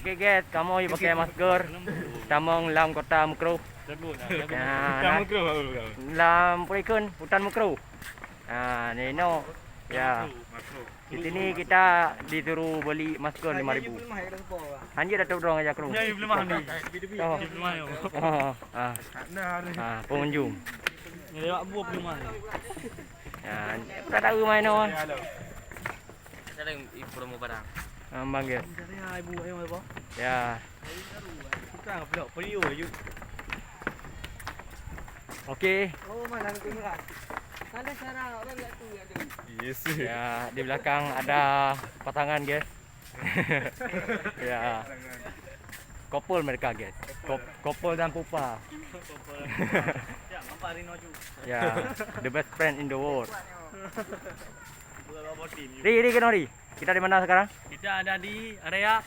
Okey guys, kamu pakai masker. Tamong lam kota Mukro. Lam Perikun, hutan Mukro. Nino. Ya. Di sini kita disuruh beli masker 5.000. Anjir dah dorong aja kru. Ya, belum mahal ni. Oh. Belum mahal. Pengunjung. Ni lewat buah belum mahal. Tak tahu main no. Ada promo barang. Bang guys. Cari ibu ayam apa? Ya. Kita enggak pelok perio je. Okey. Oh, mana kamera? Ada cara orang lihat tu ada. Yes. Ya, di belakang ada pasangan guys. Ya. Couple mereka guys. Couple dan pupa. Ya, apa Rino ju. Ya, the best friend in the world. Buat tim. Ri, kenori. Kita di mana sekarang? Kita ada di area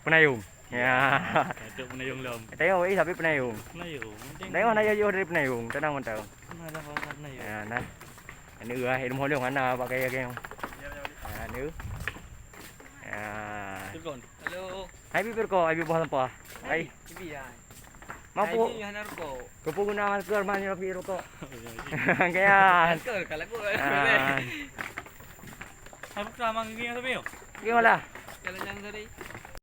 Penayung. Ya. itu Penayung Lam. Tengok sapi Penayung. Penayung. Tengok nak jauh dari Penayung. Tenang mantap. Ada kawasan Penayung. Ya, nah. Ini hidup holong mana pakai yang. Ya, ni. Ya. Tukon. Hello. Hai bibir ko, ai bibir sampah. Ai. Ibian. Mampu. Ini hanar ko. Kupu guna masker mana bibir ko. Kaya. Masker kalau ko. Ah. Apa sama nging sabi yo? Gimana? Kalau yang tadi.